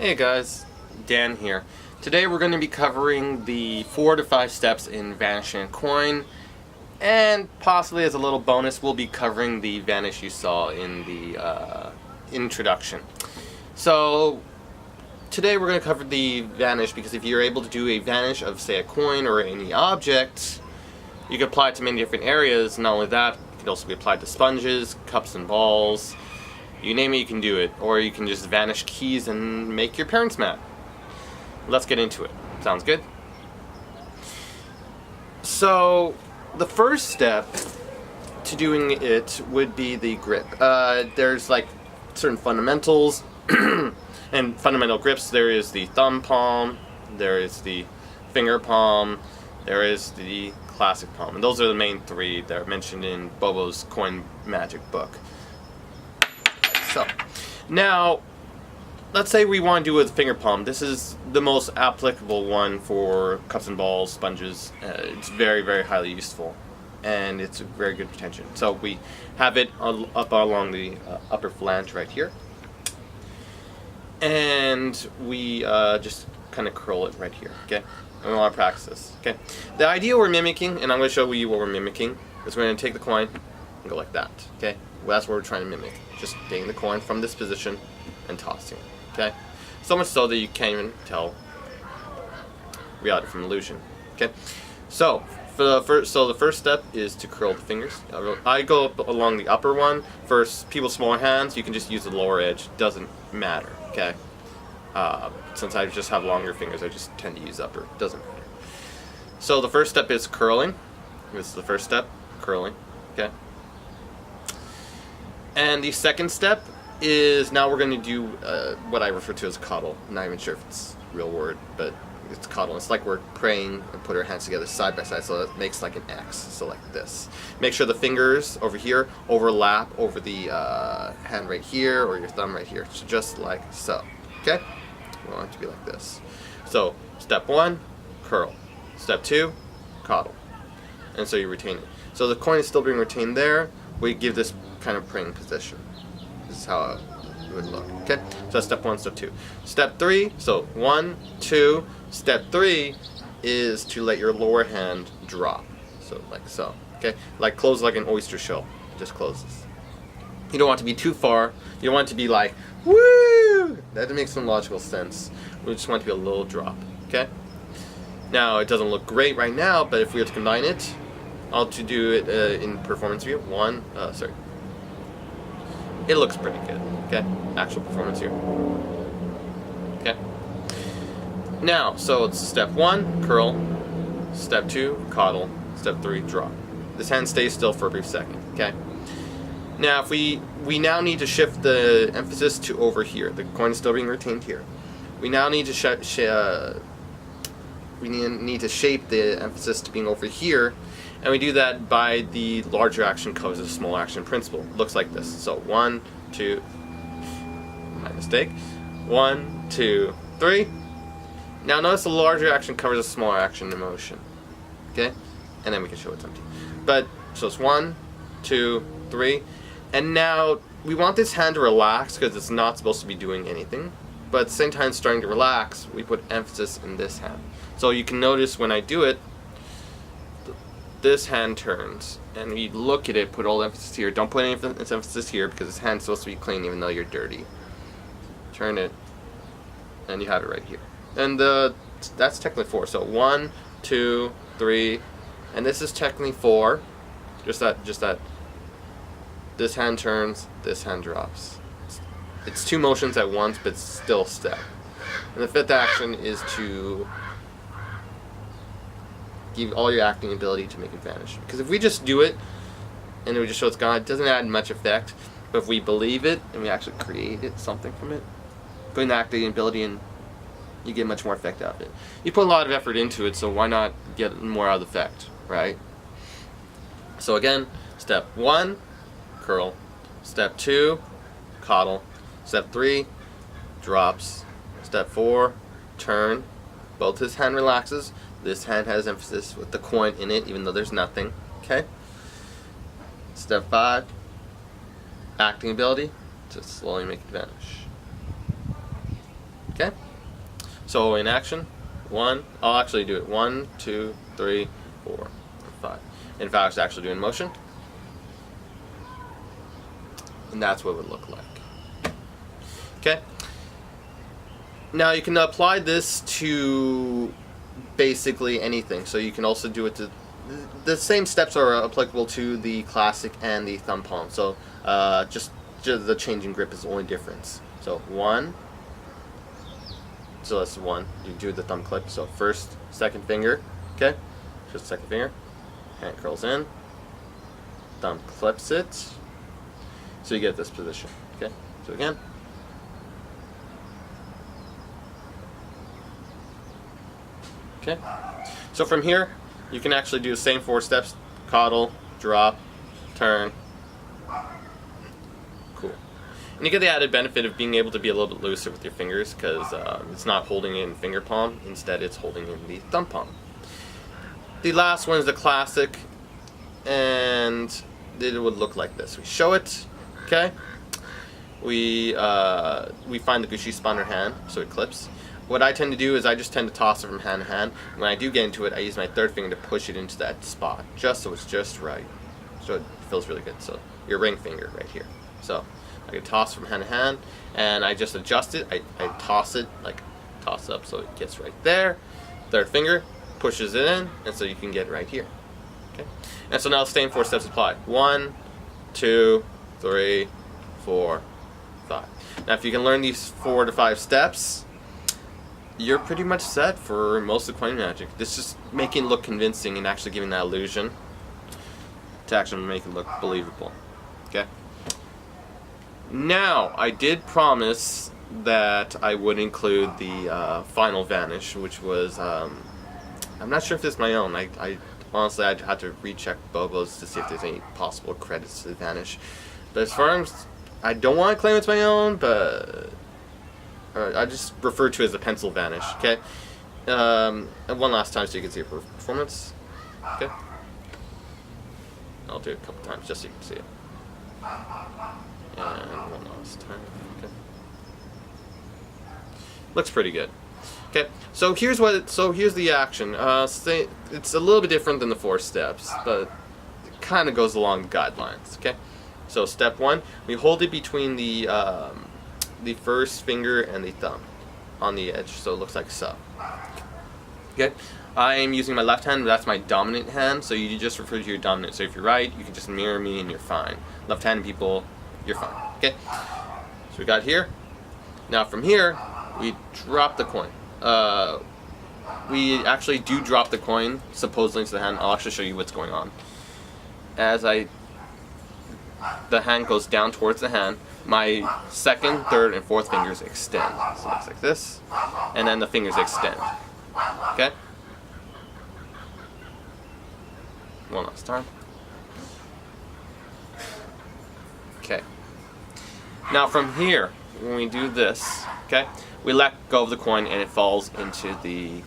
Hey guys, Dan here. Today we're going to be covering the 4 to 5 steps in vanishing a coin, and possibly as a little bonus we'll be covering the vanish you saw in the introduction. So today we're going to cover the vanish because if you're able to do a vanish of, say, a coin or any object, you can apply it to many different areas. Not only that, it can also be applied to sponges, cups and balls. You name it, you can do it. Or you can just vanish keys and make your parents mad. Let's get into it. Sounds good? So, the first step to doing it would be the grip. There's like certain fundamentals and fundamental grips. There is the thumb palm, there is the finger palm, there is the classic palm. And those are the main 3 that are mentioned in Bobo's Coin Magic book. So, now, let's say we want to do it with finger palm. This is the most applicable one for cups and balls, sponges. It's very, very highly useful, and it's a very good retention. So we have it up along the upper flange right here, and we just kind of curl it right here. Okay, and we want to practice this. Okay, the idea we're mimicking, and I'm going to show you what we're mimicking, is we're going to take the coin and go like that. Okay, well, that's what we're trying to mimic. Just taking the coin from this position and tossing it. Okay, so much so that you can't even tell reality from illusion. Okay, so the first step is to curl the fingers. I go up along the upper one. For people with smaller hands, you can just use the lower edge. Doesn't matter. Okay, since I just have longer fingers, I just tend to use upper. Doesn't matter. So the first step is curling. This is the first step, curling. Okay. And the second step is now we're going to do what I refer to as coddle. I'm not even sure if it's a real word, but it's coddle. It's like we're praying and put our hands together side by side, so it makes like an X. So like this. Make sure the fingers over here overlap over the hand right here or your thumb right here. So just like so. Okay? We want it to be like this. So step 1, curl. Step 2, coddle. And so you retain it. So the coin is still being retained there. We give this kind of praying position. This is how it would look. Okay? So that's step 1, step 2. Step 3, so 1, 2. Step 3 is to let your lower hand drop. So like so. Okay? Like close like an oyster shell. It just closes. You don't want it to be too far. You don't want it to be like, woo! That makes some logical sense. We just want it to be a little drop. Okay? Now, it doesn't look great right now, but if we were to combine it, I'll to do it in performance view. It looks pretty good. Okay, actual performance here. Okay. Now, so it's step 1, curl. Step 2, coddle. Step 3, drop. This hand stays still for a brief second. Okay. Now, if we now need to shift the emphasis to over here. The coin is still being retained here. We now need to need to shape the emphasis to being over here. And we do that by the larger action covers the smaller action principle. It looks like this. So 1, 2, my mistake. 1, 2, 3. Now notice the larger action covers the smaller action in motion. Okay? And then we can show it's empty. But, so it's 1, 2, 3. And now we want this hand to relax because it's not supposed to be doing anything. But at the same time starting to relax, we put emphasis in this hand. So you can notice when I do it, this hand turns, and we look at it, put all the emphasis here. Don't put any emphasis here because this hand's supposed to be clean even though you're dirty. Turn it, and you have it right here. And that's technically 4. So 1, 2, 3, and this is technically 4. Just that. This hand turns, this hand drops. It's 2 motions at once, but still step. And the 5th action is to give all your acting ability to make it vanish. Because if we just do it, and we just show it's gone, it doesn't add much effect. But if we believe it, and we actually create something from it, putting the acting ability in, you get much more effect out of it. You put a lot of effort into it, so why not get more out of the effect, right? So again, step 1, curl. Step 2, coddle. Step 3, drops. Step 4, turn. Both his hand relaxes. This hand has emphasis with the coin in it, even though there's nothing. Okay? Step 5, acting ability to slowly make it vanish. Okay? So in action, I'll actually do it. 1, 2, 3, 4, 5. In fact, it's actually doing motion. And that's what it would look like. Okay? Now you can apply this to basically anything. So you can also do it to... The same steps are applicable to the classic and the thumb palm. So just the changing grip is the only difference. So 1. So that's 1. You do the thumb clip. So first, second finger. Okay? Just second finger. Hand curls in. Thumb clips it. So you get this position. Okay? So again. Okay? So from here, you can actually do the same 4 steps. Coddle, drop, turn. Cool. And you get the added benefit of being able to be a little bit looser with your fingers because it's not holding it in finger palm. Instead, it's holding in the thumb palm. The last one is the classic, and it would look like this. We show it, okay? We find the Gucci spawner hand, so it clips. What I tend to do is I just tend to toss it from hand to hand. When I do get into it, I use my third finger to push it into that spot, just so it's just right. So it feels really good. So your ring finger right here. So I can toss from hand to hand, and I just adjust it. I toss it, like toss up so it gets right there. Third finger pushes it in, and so you can get right here. Okay. And so now the same 4 steps apply. 1, 2, 3, 4, 5. Now if you can learn these 4 to 5 steps, you're pretty much set for most of coin magic. This is making it look convincing and actually giving that illusion to actually make it look believable. Okay? Now, I did promise that I would include the final vanish, which was, I'm not sure if it's my own. I honestly, I'd have to recheck Bobo's to see if there's any possible credits to the vanish. But as far as, I don't want to claim it's my own, but I just refer to it as a pencil vanish, okay? And one last time so you can see a performance, okay? I'll do it a couple times just so you can see it. And one last time, okay? Looks pretty good. Okay, so here's the action. It's a little bit different than the 4 steps, but it kind of goes along the guidelines, okay? So step 1, we hold it between the first finger and the thumb on the edge, so it looks like so. Okay, I am using my left hand, but that's my dominant hand, so you just refer to your dominant. So if you're right, you can just mirror me and you're fine. Left-handed people, you're fine. Okay, so we got here. Now from here, we drop the coin. We actually do drop the coin, supposedly into the hand. I'll actually show you what's going on. As the hand goes down towards the hand, my second, third, and fourth fingers extend. So it looks like this. And then the fingers extend. Okay? One last time. Okay. Now from here, when we do this, okay, we let go of the coin and it falls into the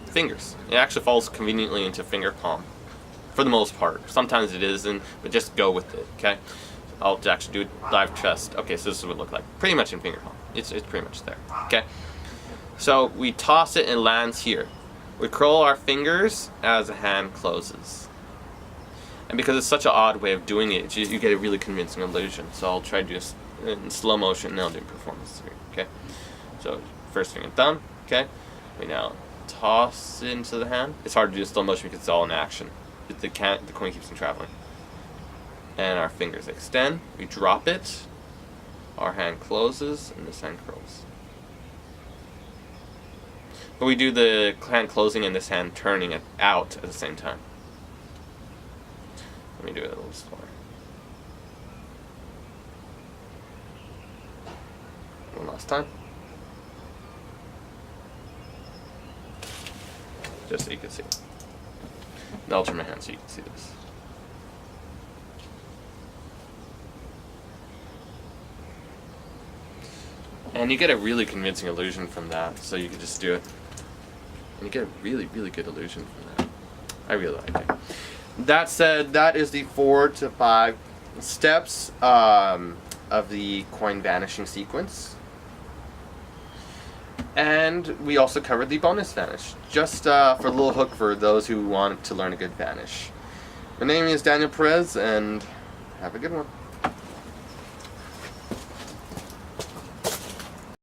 fingers. It actually falls conveniently into finger palm. For the most part. Sometimes it isn't, but just go with it, okay? I'll actually do it live chest. Okay, so this is what it would look like. Pretty much in finger palm. It's pretty much there, okay? So we toss it and it lands here. We curl our fingers as the hand closes. And because it's such an odd way of doing it, you get a really convincing illusion. So I'll try to do this in slow motion and I'll do performance here, okay? So first finger and thumb, okay? We now toss it into the hand. It's hard to do slow motion because it's all in action. The coin keeps on traveling. And our fingers extend. We drop it. Our hand closes, and this hand curls. But we do the hand closing and this hand turning it out at the same time. Let me do it a little slower. One last time. Just so you can see. Now I'll turn my hand so you can see this. And you get a really convincing illusion from that, so you can just do it. And you get a really, really good illusion from that. I really like it. That said, that is the 4 to 5 steps of the coin vanishing sequence. And we also covered the bonus vanish, just for a little hook for those who want to learn a good vanish. My name is Daniel Perez, and have a good one.